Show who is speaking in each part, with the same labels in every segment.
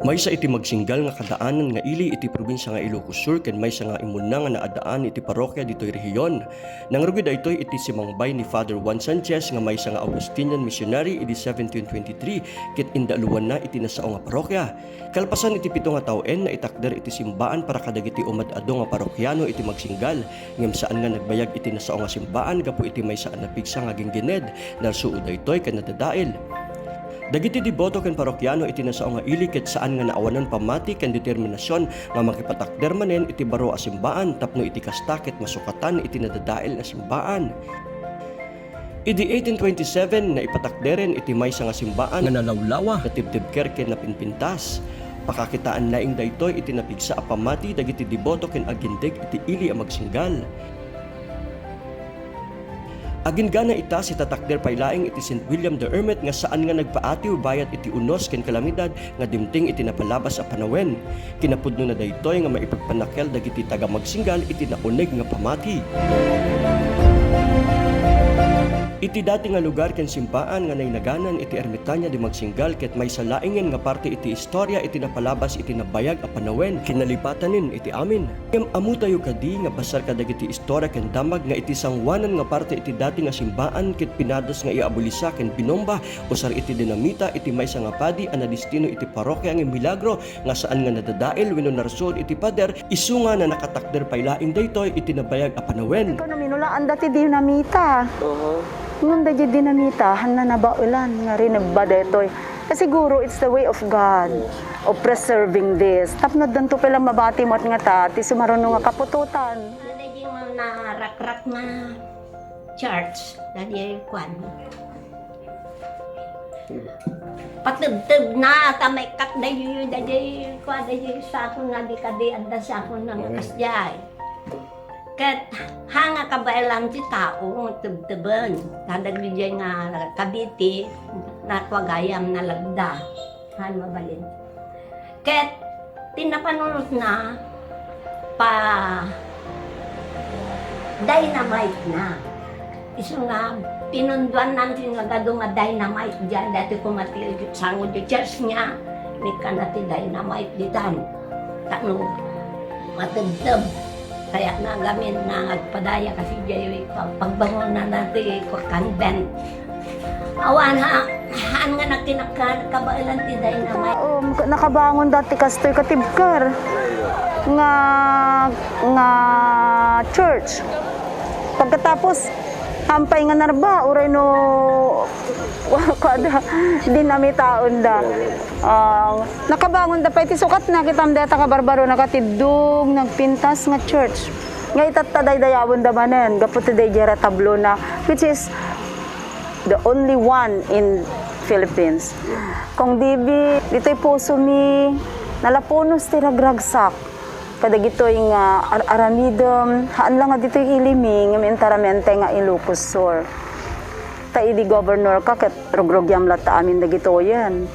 Speaker 1: Maysa iti magsinggal nga kadaanan nga ili iti probinsya nga Ilocos Sur ken maysa nga imuna nga naadaan iti parokya ditoy rehiyon. Nangrugid daytoy iti simangbay ni Father Juan Sanchez nga maysa nga Augustinian missionary iti 1723 ket indaluwan na iti nasao nga parokya. Kalpasan iti 7 nga tawen na itakder iti simbaan para kadagiti umad-ado nga parokyano iti magsinggal ngem saan nga nagbayag iti nasao nga simbaan gapu iti maysa nga napigsa nga ginggined narsuod daytoy ken nadadael. Dagiti deboto ken parokyano iti nasao nga ili ket saan nga naawanan pamati ken determinasyon nga makipatakder manen iti baro a simbaan tapno iti kasta ket masukatan iti nadadael nga simbaan. Idi 1827 na ipatakderen iti maysa nga simbaan nga nalawlawa katibtibker ken napinpintas. Pakakitaan laing daytoy iti napigsa a pamati dagiti deboto ken agindig iti ili a magsinggal. Agin gana ita si tatakder paylaing iti St. William the Hermit nga saan nga nagpaatiw bayat iti unos ken kalamidad nga dimting iti napalabas a panawen. Kinapudno na daytoy nga maipagpanakel dagiti taga magsinggal iti nauneg nga pamati. Iti dati nga lugar ken simpaan nga naynaganan iti ermitanya di magsinggal ket may salaingen nga parte iti istorya iti napalabas iti nabayag a panawen kinalipatanin iti amin. Kem amu tayo kadi nga basar kadagiti istorya ken damag nga iti sangwanan nga parte iti dati nga simbaan ket pinados nga iabulisa ken binomba usar iti dinamita iti maysa nga padi a nadistino iti parokya nga milagro nga saan nga nadadael wenno narsod iti pader isu nga na nakatakder paylaing daytoy iti nabayag a panawen.
Speaker 2: Ito na minulaan dati dinamita. Nung da dinamita, han na nabaulan nga rin nagbadetoy. Siguro it's the way of God of preserving this. Tapnod dan to palang mabati mo at nga ta, ti sumarunong nga kapututan.
Speaker 3: Dali yung mga rak-rak na church, dali yung kwan. Patubtub na, tamay kat na yun, dali yung kwan, dali yung sakon nga di kadi, anda sakon nga kasjay. Kat hanga kabailang ti tao tubtuban kadagli nga kabiti na kwagayam na lagda han mabalin ket tinapanunot na pa dynamite na isu nga pinunduan natin nga gado nga dynamite dyan dati kumati sangod di church niya ni kanati dynamite ditan takno matubtub. Kaya nagamin na agpadaya kasi diyo pagbangon na natin ko convent. Awan haan nga nakinakabailan ti dynamite.
Speaker 2: Nakabangon dati kastoy katibkar nga church. Pagkatapos hampay nga narba uray no kada dinamitaon da. Nakabangon da pa iti sukat na kitam deta ka barbaro nakatibdog nagpintas nga church. Nga itataday dayawon da manen gaputi day jera tablo na which is the only one in Philippines. Kung dibi dito'y puso mi nalapunos ti ragragsak. Kadagito'y nga aramidom haan lang nga dito'y ilimi nga mentaramente nga Ilocos Sur. Idi governor ka ket rogrogyam lata amin dagito yan.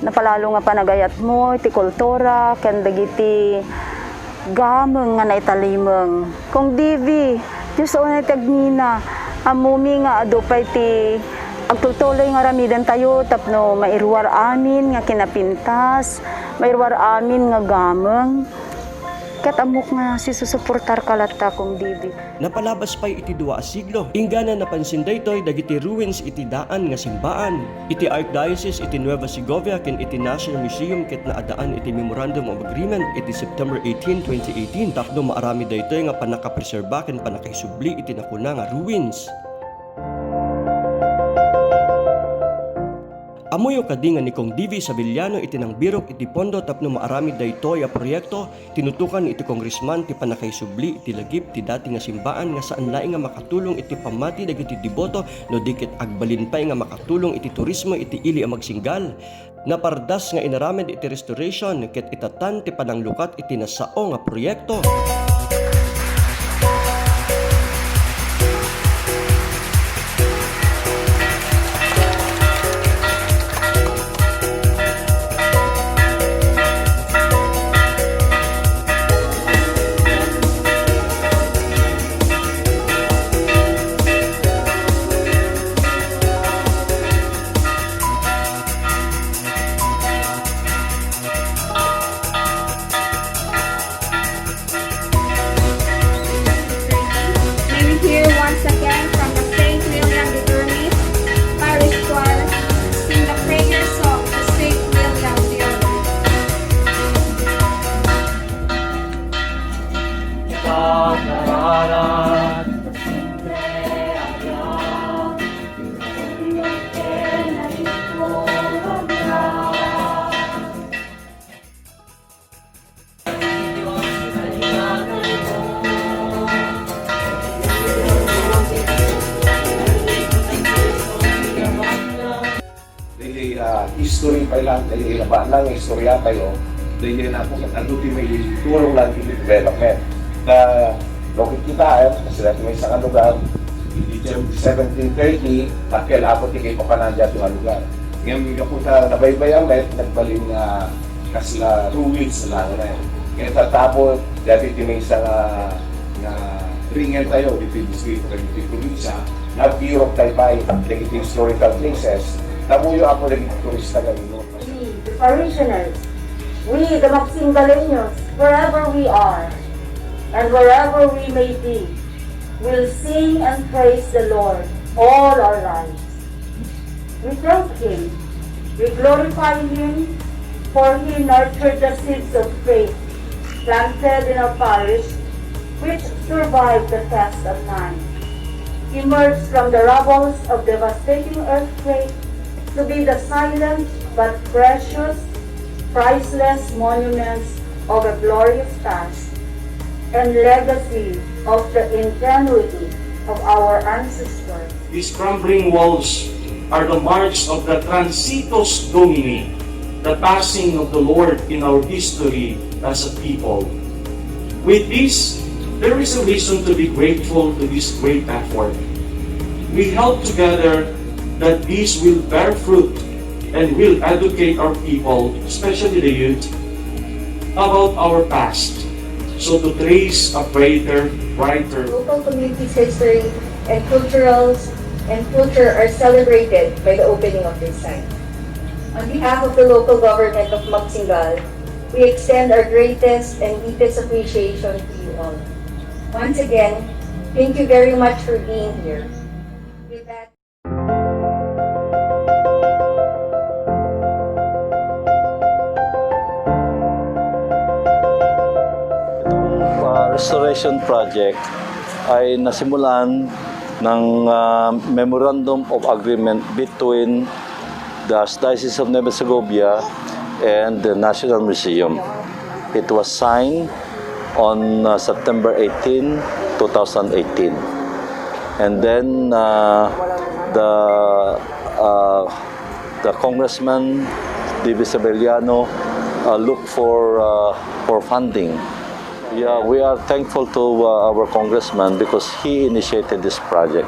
Speaker 2: Napalalo nga panagayat mo iti kultura ken dagiti gameng nga naitalimeng. Kung divi Diyos o natagnina amumi nga ado pa iti agtutuloy nga ramidan tayo tapno mairwar amin nga kinapintas, mairwar amin nga gameng. Ket amok nga si susuportar kalata kong dibi.
Speaker 1: Napalabas pa'y iti 2 siglo. Ingana napansin daytoy dagiti ruins iti daan nga simbaan. Iti Archdiocese iti Nueva Segovia ken iti National Museum ket naadaan iti Memorandum of Agreement iti September 18, 2018. Tapno maarami daytoy nga panakapreserba ken panakaisubli iti nakuna nga ruins. Amuyo kadi nga ni Kong Divi Savillano iti nang birok iti pondo tapno maarami daytoy a proyekto tinutukan iti congressman ti panakaisubli iti lagip ti dati nga simbaan nga saan laing nga makatulong iti pamati dagiti deboto no dikit agbalin pay nga makatulong iti turismo iti ili a magsinggal. Napardas nga inaramid iti restoration ket itatan ti pananglukat iti nasao nga proyekto.
Speaker 4: Dili history pa lang, dili laban lang istorya tayo. Dili na po kanto ti may tulong lang in development. Na lokit kita kasi dati may isang lugar, 1730, takil ako ti kay Papanan dyan yung lugar. Ngayon mga po ta nabaybayang met, nagbaling na kasla 2 weeks lang na yun. Ngayon tatapos, dati ti may isang na ringen tayo, dito yung distrito, dito yung probinsya, nag-Europe tayo pa, naging historical places, namuyo ako naging turista ganun.
Speaker 2: We, the parishioners, we, the Maxingaleños, wherever we are, and wherever we may be, will sing and praise the Lord all our lives. We thank Him, we glorify Him, for He nurtured the seeds of faith planted in our parish, which survived the test of time, emerged from the rubbles of devastating earthquake to be the silent but precious, priceless monuments of a glorious past and legacy of the ingenuity of our ancestors.
Speaker 5: These crumbling walls are the marks of the transitus Domini, the passing of the Lord in our history as a people. With this, there is a reason to be grateful to this great effort. We help together that these will bear fruit and will educate our people, especially the youth, about our past, so to trace a brighter.
Speaker 6: Local community's history and culture are celebrated by the opening of this site. On behalf of the local government of Magsingal, we extend our greatest and deepest appreciation to you all. Once again, thank you very much for being here. With that,
Speaker 7: Restoration project ay nasimulan ng Memorandum of Agreement between the Diocese of Nueva Segovia and the National Museum. It was signed on September 18, 2018. And then the Congressman D.V. Sabelliano looked for funding. Yeah, we are thankful to our congressman because he initiated this project.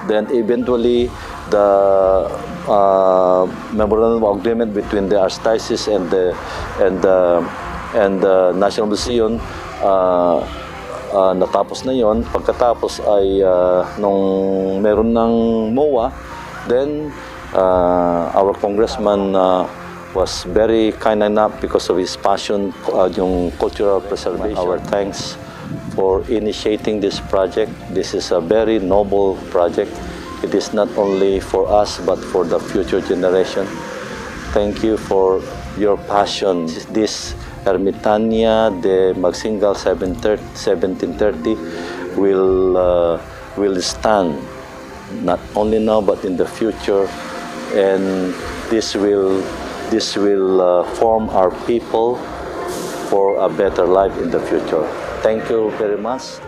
Speaker 7: Then eventually, the memorandum of agreement between the Archdiocese and the National Museum natapos na yon. Pagkatapos ay nung meron ng MOA, then our congressman was very kind enough because of his passion, yung cultural preservation. Our thanks for initiating this project. This is a very noble project. It is not only for us but for the future generation. Thank you for your passion. This Ermitania de Magsingal 1730 will stand not only now but in the future, and this will form our people for a better life in the future. Thank you very much.